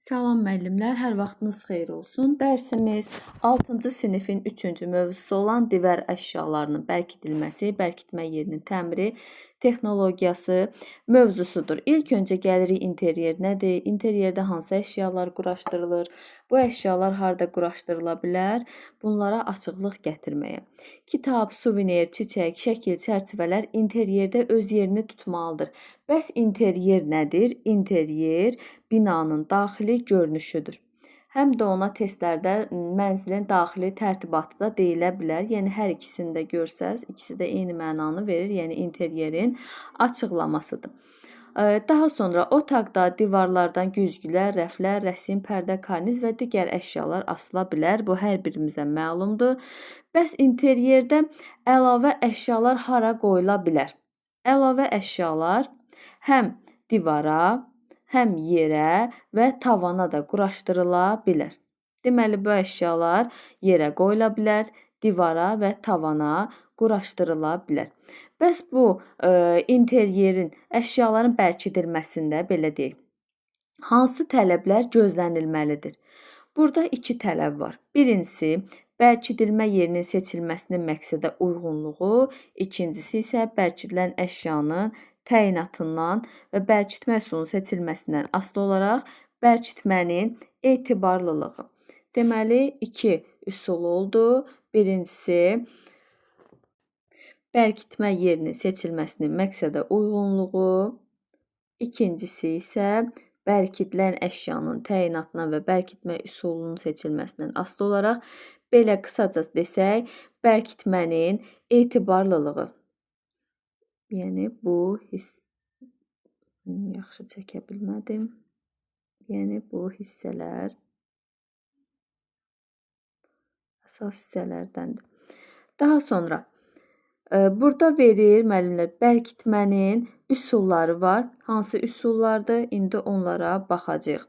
Salam müəllimlər, hər vaxtınız xeyir olsun. Dərsimiz 6-cı sinifin 3-cü mövzusu olan divər əşyalarının bərkidilməsi, bərkitmə yerinin təmiri, texnologiyası mövzusudur. İlk öncə gəlirik interyer nədir? İnteryerdə hansı əşyalar quraşdırılır? Bu əşyalar harda quraşdırıla bilər? Bunlara açıqlıq gətirməyə. Kitab, suvenir, çiçək, şəkil, çərçivələr interyerdə öz yerini tutmalıdır. Bəs interyer nədir? Interyer binanın daxili görünüşüdür. Həm də ona testlərdə mənzilin daxili tərtibatı da deyilə bilər. Yəni hər ikisini də görsəz, ikisi də eyni mənanı verir. Yəni interyerin açıqlamasıdır. Daha sonra otaqda divarlardan güzgülər, rəflər, rəsim, pərdə, karniz və digər əşyalar asıla bilər. Bu hər birimizə məlumdur. Bəs interyerdə əlavə əşyalar hara qoyula bilər? Əlavə əşyalar həm divara, həm yerə və tavana da quraşdırıla bilər. Deməli, bu əşyalar yerə qoyula bilər, divara və tavana quraşdırıla bilər. Bəs bu interyerin, əşyaların bərkidilməsində belə deyək, hansı tələblər gözlənilməlidir? Burada iki tələb var. Birincisi, bərkidilmə yerinin seçilməsinin məqsədə uyğunluğu, ikincisi isə bərkidilən əşyanın təyinatından və bərkitmə üsulunun seçilməsindən asılı olaraq bərkitmənin etibarlılığı. Deməli, iki üsul oldu. Birincisi, bərkitmə yerinin seçilməsinin məqsədə uyğunluğu, ikincisi isə bərkidilən əşyanın təyinatından və bərkitmə üsulunun seçilməsindən asılı olaraq, belə qısaca desək, bərkitmənin etibarlılığı. Yəni, bu yaxşı çəkə bilmədim. Yəni, bu hissələr əsas hissələrdəndir. Daha sonra, burada verir müəllimlər, bərkitmənin üsulları var. Hansı üsullardır? İndi onlara baxacağıq.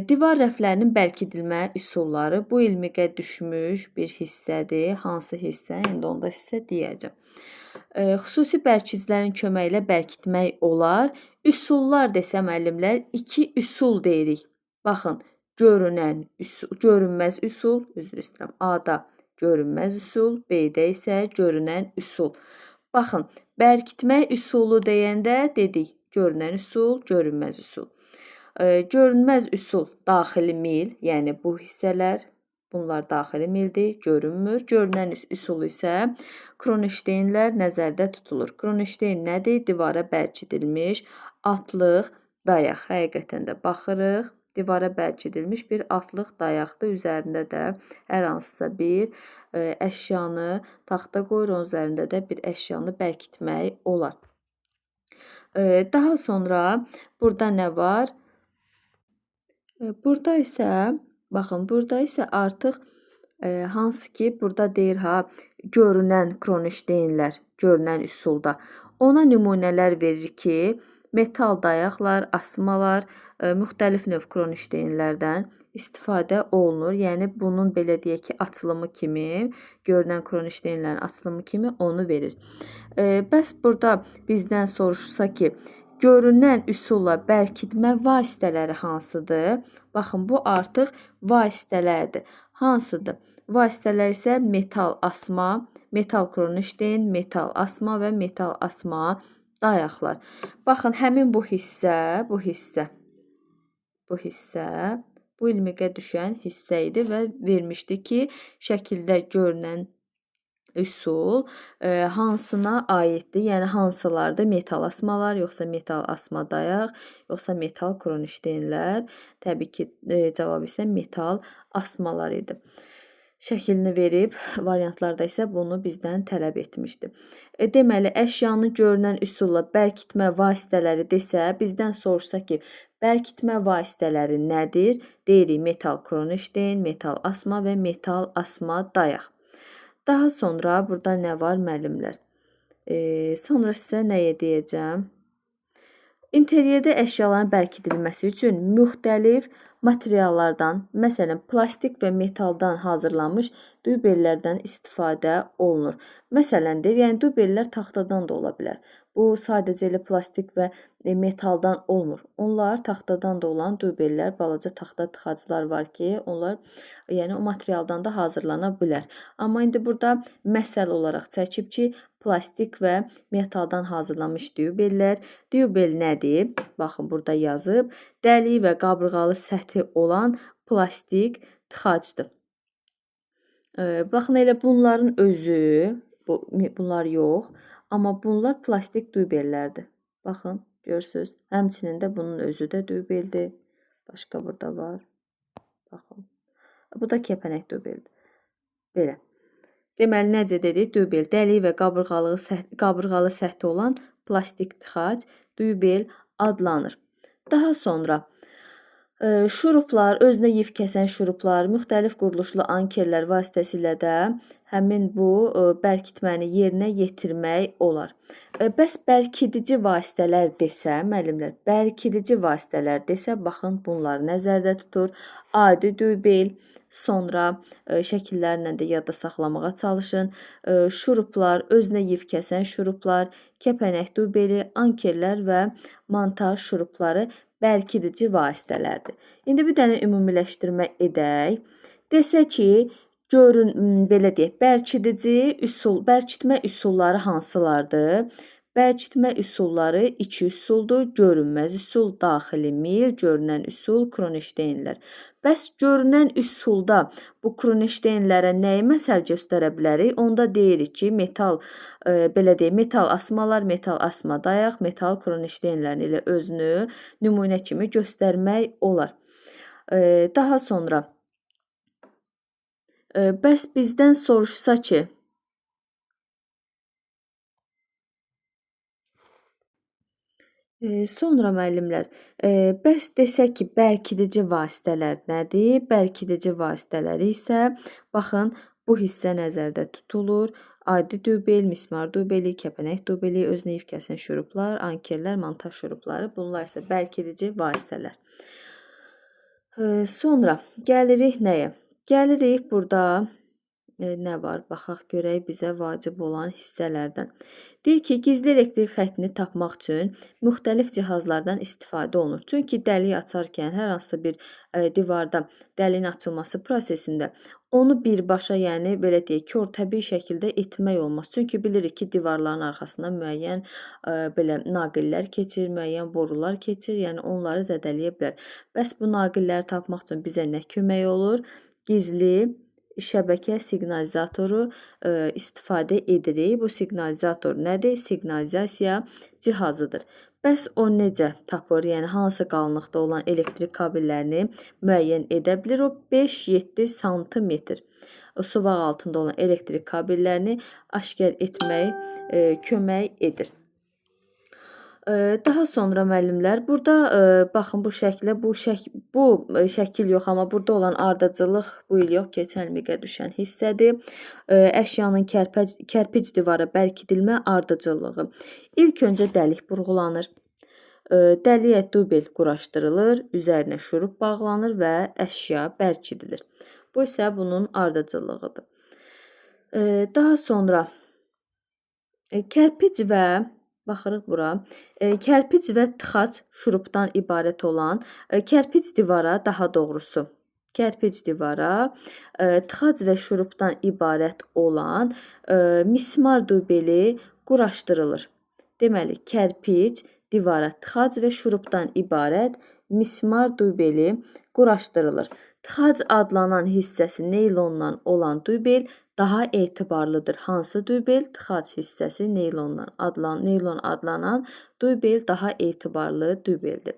Divar rəflərinin bərkidilmə üsulları bu ilmiqə düşmüş bir hissədir. Hansı hissə? İndi onda sizə deyəcəm. Xüsusi bərkidicilərin köməyi ilə bərkitmək olar. Üsullar desə müəllimlər, iki üsul deyirik. Baxın, görünməz üsul, üzr istəyirəm, A-da görünməz üsul, B-də isə görünən üsul. Baxın, bərkitmə üsulu deyəndə dedik, görünən üsul, görünməz üsul. Görünməz üsul daxili mil, yəni bu hissələr, bunlar daxili mildir, görünmür. Görünən üsul isə Kronşteynlər nəzərdə tutulur. Kronşteyn nədir? Divara bərkidilmiş atlıq dayaq. Həqiqətən də baxırıq. Divara bərkidilmiş bir atlıq dayaqdır. Üzərində də hər hansısa bir əşyanı taxta qoyur, onun üzərində də bir əşyanı bərkitmək olar. Daha sonra burada nə var? Burada isə, baxın, burada isə artıq hansı ki, burada deyir görünən Kronşteynlər, görünən üsulda. Ona nümunələr verir ki, metal dayaqlar, asmalar, müxtəlif növ Kronşteynlərdən istifadə olunur. Yəni, bunun belə deyək ki, açılımı kimi, görünən Kronşteynlərin açılımı kimi onu verir. Bəs burada bizdən soruşsa ki, görünən üsulla bərkitmə vasitələri hansıdır? Baxın, bu artıq vasitələrdir. Hansıdır? Vasitələr isə metal asma, metal Kronşteyn, metal asma və metal asma dayaqlar. Baxın, həmin bu hissə bu ilmiqə düşən hissə idi və vermişdi ki, şəkildə görünən üsul hansına aiddir? Yəni, hansılardır? Metal asmalar, yoxsa metal asma dayaq, yoxsa metal Kronşteynlər? Təbii ki, cavab isə metal asmalar idi. Şəklini verib, variantlarda isə bunu bizdən tələb etmişdi. Deməli, əşyanın görünən üsulla bərkitmə vasitələri desə, bizdən soruşsa ki, bərkitmə vasitələri nədir? Deyirik, metal Kronşteyn, metal asma və metal asma dayaq. Daha sonra burada nə var müəllimlər? Sonra sizə nəyə deyəcəm? İnteryerdə əşyaların bərkidilməsi üçün müxtəlif materiallardan, məsələn, plastik və metaldan hazırlanmış dübellərdən istifadə olunur. Məsələndir, yəni dübellər taxtadan da ola bilər. Bu sadəcə elə plastik və metaldan olmur. Onlar taxtadan da olan dübellər, balaca taxta tıxaclar var ki, onlar yəni o materialdan da hazırlana bilər. Amma indi burada məsəl olaraq çəkib ki, plastik və metaldan hazırlanmış dübellər. Dübel nədir? Baxın, burada yazıb. Dəlik və qabırğalı səthi olan plastik tıxacdır. Baxın, elə bunların özü, bunlar yox, amma bunlar plastik dübellərdir. Baxın, görürsünüz. Həmçinin də bunun özü də dübeldir. Başqa burada var. Baxın. Bu da kəpənək dübeldir. Belə. Deməli, necə dedik? Dübel, dəlik və qabırğalı səthi olan plastik tıxac dübel adlanır. Daha sonra şuruplar, özünə yif kəsən şuruplar, müxtəlif quruluşlu ankerlər vasitəsilə də həmin bu bərkitməni yerinə yetirmək olar. Bəs bərkidici vasitələr desə, müəllimlər, bərkidici vasitələr desə, baxın, bunları nəzərdə tutur. Adi dübel, sonra şəkillərlə də yadda saxlamağa çalışın. Şuruplar, özünə yif kəsən şuruplar, kəpənək dübeli, ankerlər və montaj şurupları bərkidici vasitələrdir. İndi bir dənə ümumiləşdirmə edək. Desə ki, görün, belə deyək, bərkitmə üsulları hansılardır? Bərkitmə üsulları iki üsuldur. Görünməz üsul, daxili mil, görünən üsul, Kronşteynlər. Bəs görünən üsulda bu Kronşteynlərə nəyi məsəl göstərə bilərik? Onda deyirik ki, metal, belə deyək, metal asmalar, metal asma dayaq, metal Kronşteynlərin ilə özünü nümunə kimi göstərmək olar. Daha sonra, bəs bizdən soruşsa ki, sonra müəllimlər, bəs desək ki, bərkidici vasitələr nədir? Bərkidici vasitələri isə, baxın, bu hissə nəzərdə tutulur. Adi dübel, mismar dübeli, kəpənək dübeli, özünə yif kəsən şuruplar, ankerlər, montaj şurupları, bunlar isə bərkidici vasitələr. Sonra gəlirik nəyə? Gəlirik burada nə var? Baxaq görək bizə vacib olan hissələrdən. Deyir ki, gizli elektrik xəttini tapmaq üçün müxtəlif cihazlardan istifadə olunur. Çünki dəliyi açarkən hər hansısa bir divarda dəliyin açılması prosesində onu birbaşa, yəni belə deyək, körtəbii şəkildə etmək olmaz. Çünki bilirik ki, divarların arxasından müəyyən belə naqillər keçir, müəyyən borular keçir, yəni onları zədələyə bilər. Bəs bu naqilləri tapmaq üçün bizə nə kömək olur? Gizli şəbəkə siqnalizatoru istifadə edirik. Bu siqnalizator nədir? Siqnalizasiya cihazıdır. Bəs o necə tapır? Yəni hansı qalınlıqda olan elektrik kabellərini müəyyən edə bilir? O 5-7 sm suvaq altında olan elektrik kabellərini aşkar etmək kömək edir. Daha sonra müəllimlər, burada baxın bu şəklə, bu şəkil yox, amma burada olan ardıcıllıq bu il yox, keçən ilmiqə düşən hissədir. Əşyanın kərpic divara bərkidilmə ardıcıllığı. İlk öncə dəlik burğulanır. Dəliyə dübel quraşdırılır, üzərinə şurup bağlanır və əşya bərkidilir. Bu isə bunun ardıcıllığıdır. Daha sonra kərpic və baxırıq bura. Kərpic və tıxac şurupdan ibarət olan kərpic divara, daha doğrusu kərpic divara tıxac və şurupdan ibarət olan mismar dübeli quraşdırılır. Deməli, kərpic divara tıxac və şurupdan ibarət mismar dübeli quraşdırılır. Tıxac adlanan hissəsi neylondan olan dübel daha etibarlıdır. Hansı dübel? Tıxac hissəsi neylon adlanan dübel daha etibarlı dübeldir.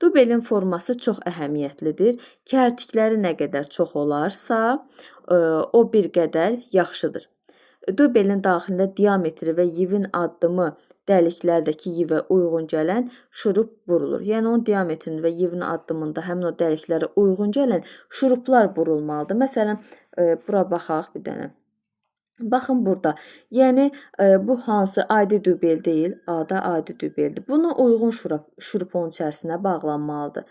Dübelin forması çox əhəmiyyətlidir. Kərtikləri nə qədər çox olarsa, o bir qədər yaxşıdır. Dübelin daxilində diametri və yivin addımı dəliklərdəki yivə uyğun gələn şurup burulur. Yəni onun diametrinin və yivin addımında həmin o dəliklərə uyğun gələn şuruplar burulmalıdır. Məsələn, bura baxaq bir dənə. Baxın burada. Yəni bu hansı adi dübel deyil, A da adi dübeldir. Buna uyğun şurup onun içərisinə bağlanmalıdır.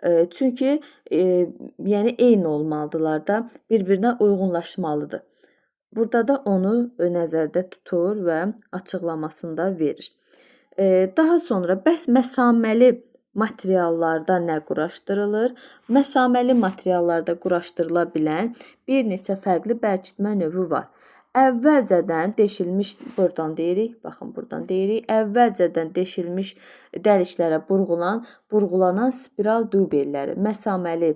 Çünki yəni eyni olmalıdırlar da, bir-birinə uyğunlaşmalıdır. Burada da onu nəzərdə tutur və açıqlamasını da verir. Daha sonra bəs məsaməli materiallarda nə quraşdırılır? Məsaməli materiallarda quraşdırıla bilən bir neçə fərqli bərkitmə növü var. Əvvəlcədən deşilmiş, buradan deyirik, baxın buradan deyirik, əvvəlcədən deşilmiş dəliklərə burğulanan spiral dubelləri məsaməli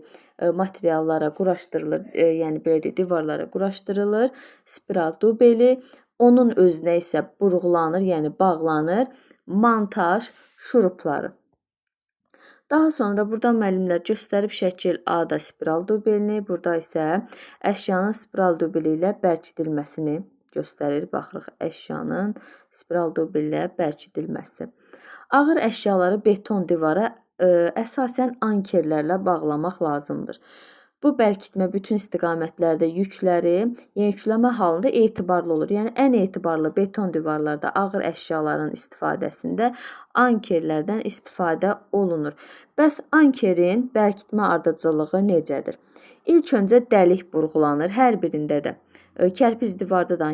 materiallara quraşdırılır, yəni belə deyək, divarlara quraşdırılır. Spiral dubeli, onun özünə isə burğulanır, yəni bağlanır montaj şurupları. Daha sonra burada müəllimlər göstərib şəkil A-da spiral dubelini, burada isə əşyanın spiral dubeli ilə bərkidilməsini göstərir. Baxırıq əşyanın spiral dubeli ilə bərkidilməsi. Ağır əşyaları beton divara əsasən ankerlərlə bağlamaq lazımdır. Bu bərkitmə bütün istiqamətlərdə yükləri, yəni yükləmə halında etibarlı olur. Yəni ən etibarlı beton divarlarda ağır əşyaların istifadəsində ankerlərdən istifadə olunur. Bəs ankerin bərkitmə ardıcıllığı necədir? İlk öncə dəlik burğulanır hər birində də. Kərpic divarda da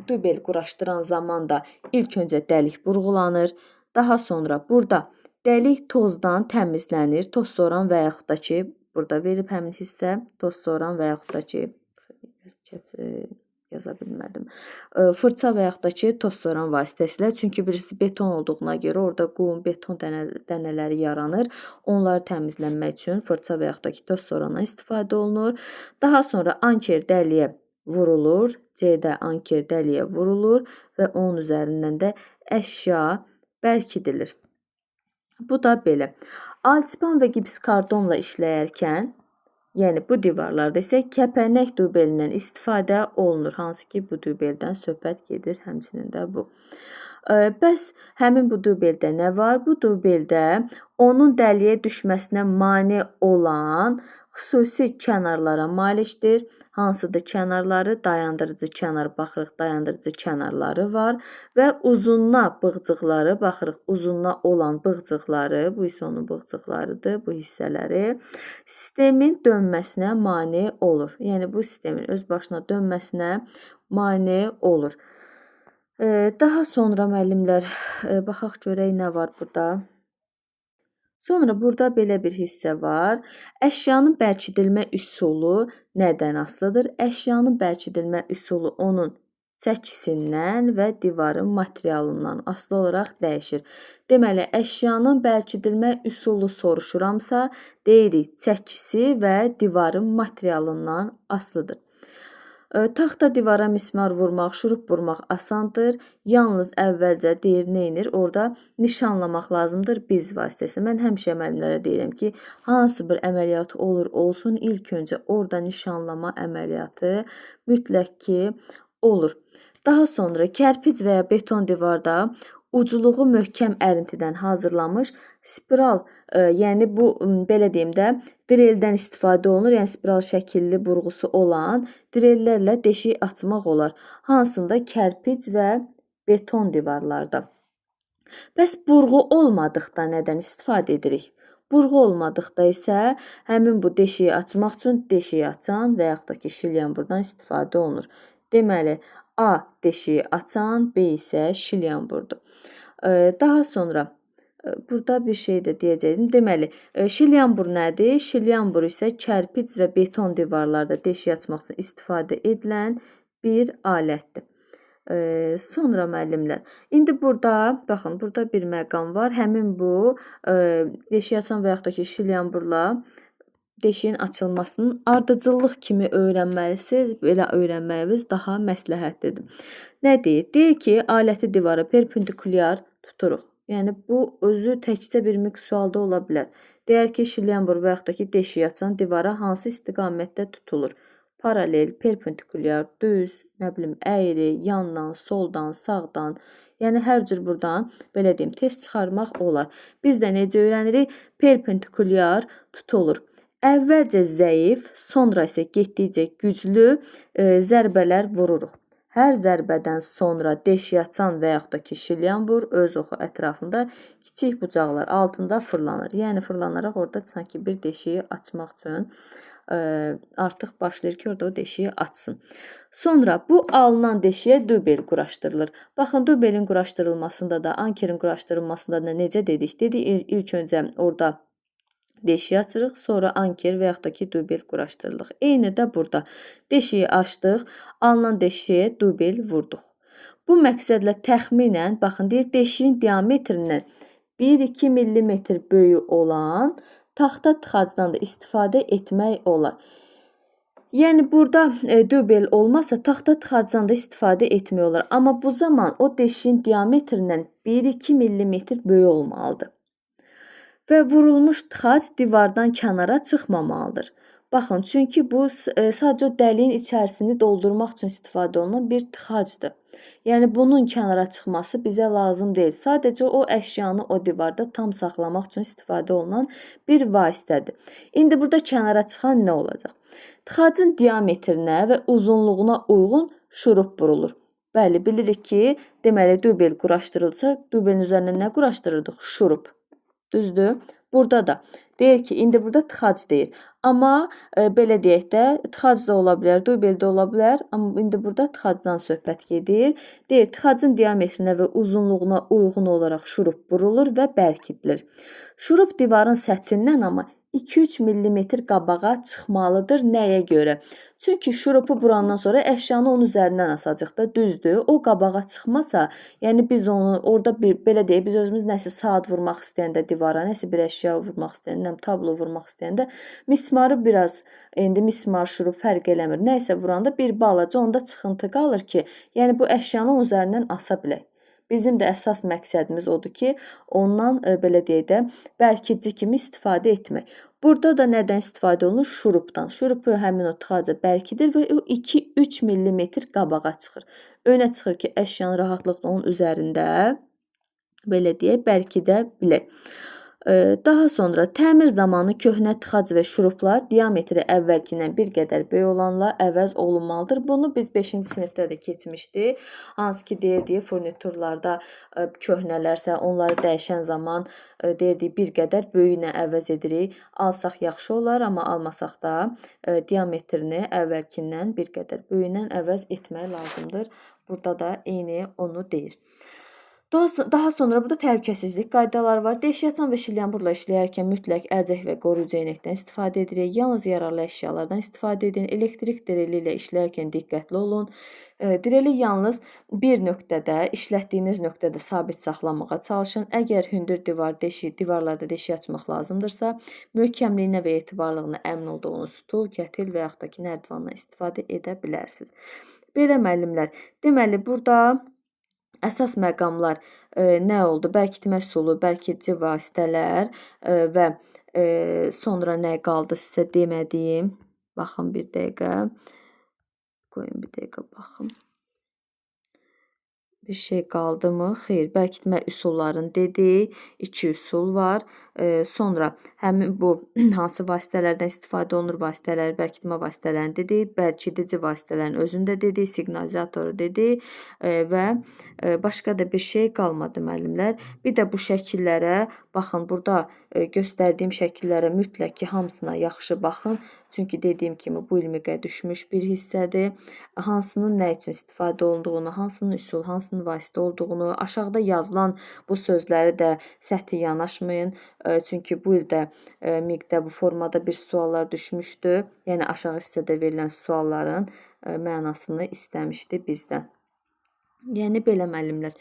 dubel quraşdıran zaman da ilk öncə dəlik burğulanır. Daha sonra burada dəlik tozdan təmizlənir. Toz soran və yaxud da ki, burada verib həmin hissə, toz soran və yaxud da ki, yaza bilmədim. Fırça və yaxud da ki, toz soran vasitəsilə. Çünki birisi beton olduğuna görə orada qum, beton dənələri yaranır. Onları təmizlənmək üçün fırça və yaxud da ki, toz sorandan istifadə olunur. Daha sonra anker dəliyə vurulur. C-də anker dəliyə vurulur və onun üzərindən də əşya bərkidilir. Bu da belə. Alçıpan və gips kardonla işləyərkən, yəni bu divarlarda isə kəpənək dubelindən istifadə olunur. Hansı ki, bu dubeldən söhbət gedir, həmçinin də bu. Bəs həmin bu dubeldə nə var? Bu dubeldə onun dəliyə düşməsinə mane olan xüsusi kənarlara malikdir. Hansıdır kənarları? Dayandırıcı kənar, baxırıq, dayandırıcı kənarları var və uzunna bığcıqları, baxırıq, uzunna olan bığcıqları, bu isə onun bığcıqlarıdır, bu hissələri sistemin dönməsinə mane olur. Yəni bu sistemin öz başına dönməsinə mane olur. Daha sonra müəllimlər, baxaq görək nə var burada. Sonra burada belə bir hissə var. Əşyanın bərkidilmə üsulu nədən asılıdır? Əşyanın bərkidilmə üsulu onun çəkisindən və divarın materialından asılı olaraq dəyişir. Deməli, əşyanın bərkidilmə üsulu soruşuramsa, deyirik çəkisi və divarın materialından asılıdır. Taxta divara mismar vurmaq, şurup vurmaq asandır. Yalnız əvvəlcə deyir, neynir? Orada nişanlamaq lazımdır biz vasitəsilə. Mən həmişə müəllimlərə deyirəm ki, hansı bir əməliyyat olur olsun, ilk öncə orada nişanlama əməliyyatı mütləq ki olur. Daha sonra kərpic və ya beton divarda ucluğu möhkəm ərintidən hazırlanmış spiral, yəni bu belə deyim də, dreldən istifadə olunur. Yəni spiral şəkilli burğusu olan drellərlə deşik açmaq olar. Hansında? Kərpic və beton divarlarda. Bəs burğu olmadıqda nədən istifadə edirik? Burğu olmadıqda isə həmin bu deşiyi açmaq üçün deşiyi açan və yaxud da ki, şilyanburdan istifadə olunur. Deməli, A deşiyi açan, B isə şilyanburdur. Daha sonra burada bir şey də deyəcəydim. Deməli, şilyanbur nədir? Şilyanbur isə kərpic və beton divarlarda deşik açmaq üçün istifadə edilən bir alətdir. Sonra müəllimlər, indi burada, baxın, burada bir məqam var. Həmin bu deşik açan və yaxud da ki, şilyanburla deşiyin açılmasının ardıcıllıq kimi öyrənməlisiniz. Belə öyrənməyiniz daha məsləhətlidir. Nə deyir? Deyir ki, aləti divara perpendikulyar tuturuq. Yəni, bu özü təkcə bir miq sualda ola bilər. Deyər ki, şilyanbur və yaxud da ki, deşik açan divara hansı istiqamətdə tutulur? Paralel, perpendikulyar, düz, nə bilim, əyri, yandan, soldan, sağdan. Yəni, hər cür buradan, belə deyim, test çıxarmaq olar. Biz də necə öyrənirik? Perpendikulyar tutulur. Əvvəlcə zəif, sonra isə getdikcə güclü zərbələr vururuq. Hər zərbədən sonra deşiyi açan və yaxud da ki, şilyambur öz oxu ətrafında kiçik bucaqlar altında fırlanır. Yəni fırlanaraq orada sanki bir deşiyi açmaq üçün artıq başlayır ki, orada o deşiyi açsın. Sonra bu alınan deşiyə dubel quraşdırılır. Baxın, dubelin quraşdırılmasında da, ankerin quraşdırılmasında da necə dedik? Dedik, ilk öncə orada deşiyi açırıq, sonra anker və yaxud da ki, dubel quraşdırırıq. Eyni də burada. Deşiyi açdıq, alınan deşiyə dubel vurduq. Bu məqsədlə təxminən, baxın, deyir, deşiyin diametrindən 1-2 mm böyük olan taxta tıxacdan da istifadə etmək olar. Yəni, burada dubel olmasa, taxta tıxacdan da istifadə etmək olar. Amma bu zaman o deşiyin diametrindən 1-2 mm böyük olmalıdır. Və vurulmuş tıxac divardan kənara çıxmamalıdır. Baxın, çünki bu sadəcə o dəliyin içərisini doldurmaq üçün istifadə olunan bir tıxacdır. Yəni, bunun kənara çıxması bizə lazım deyil. Sadəcə o əşyanı o divarda tam saxlamaq üçün istifadə olunan bir vasitədir. İndi burada kənara çıxan nə olacaq? Tıxacın diametrinə və uzunluğuna uyğun şurup vurulur. Bəli, bilirik ki, deməli, dubel quraşdırılsa, dubelin üzərinə nə quraşdırırdıq? Şurup. Düzdür? Burada da deyir ki, indi burada tıxac deyir. Amma belə deyək də, tıxac da ola bilər, dubel də ola bilər. Amma indi burada tıxacdan söhbət gedir. Deyir, tıxacın diametrinə və uzunluğuna uyğun olaraq şurup vurulur və bərkidilir. Şurup divarın səthindən amma 2-3 mm qabağa çıxmalıdır. Nəyə görə? Çünki şurupu vurandan sonra əşyanı onun üzərindən asacaq da, düzdür. O qabağa çıxmasa, yəni biz onu orada belə deyək, biz özümüz nəsə saat vurmaq istəyəndə divara, nəsə bir əşya vurmaq istəyəndə, tablo vurmaq istəyəndə mismarı biraz, indi mismar, şurup fərq eləmir. Nəsə vuranda bir balaca onda çıxıntı qalır ki, yəni bu əşyanı onun üzərindən asa bilək. Bizim də əsas məqsədimiz odur ki, ondan belə deyək də, bərkidici kimi istifadə etmək. Burada da nədən istifadə olunur? Şurupdan. Şurupu həmin o tıxaca bərkidir və o 2-3 mm qabağa çıxır. Önə çıxır ki, əşyanı rahatlıqla onun üzərində, belə deyək, bərkidə bilək. Daha sonra təmir zamanı köhnə tıxac və şuruplar diametri əvvəlkindən bir qədər böyük olanla əvəz olunmalıdır. Bunu biz 5-ci sinifdə də keçmişdik. Hansı ki, deyirdik, furniturlarda köhnələrsə onları dəyişən zaman deyirdik, bir qədər böyüklə əvəz edirik. Alsaq yaxşı olar, amma almasaq da diametrini əvvəlkindən bir qədər böyüklə əvəz etmək lazımdır. Burada da eyni onu deyir. Daha sonra burada təhlükəsizlik qaydaları var. Deşik açan və şilyamburla işləyərkən mütləq əlcək və qoruyucu eynəkdən istifadə edirik. Yalnız yararlı əşyalardan istifadə edin. Elektrik direli ilə işləyərkən diqqətli olun. Direli yalnız bir nöqtədə, işlətdiyiniz nöqtədə sabit saxlamağa çalışın. Əgər hündür divarlarda deşik açmaq lazımdırsa, möhkəmliyinə və etibarlılığına əmin olduğunuz stul, kətil və yaxud da ki, nərdivandan istifadə edə bilərsiniz. Belə müəllimlər, deməli, burada əsas məqamlar nə oldu? Bərkitmə üsulu, bərkidici vasitələr və sonra nə qaldı sizə demədiyim? Baxın bir dəqiqə. Qoyun bir dəqiqə baxım. Bir şey qaldı mı? Xeyr, bərkitmə üsullarını dedik. 2 üsul var. Sonra həmin bu hansı vasitələrdən istifadə olunur? Vasitələri, bərkitmə vasitələrini dedik. Bərkidici vasitələrin özünü də dedik. Siqnalizatoru dedik. Və başqa da bir şey qalmadı müəllimlər. Bir də bu şəkillərə, baxın, burada göstərdiyim şəkillərə mütləq ki, hamısına yaxşı baxın. Çünki dediyim kimi bu ilmiqə düşmüş bir hissədir. Hansının nə üçün istifadə olunduğunu, hansının üsul, hansının vasitə olduğunu, aşağıda yazılan bu sözləri də səthi yanaşmayın. Çünki bu ildə miqdə bu formada bir suallar düşmüşdü. Yəni aşağı hissədə verilən sualların mənasını istəmişdi bizdən. Yəni belə müəllimlər.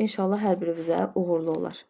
İnşallah hər birinizə uğurlu olar.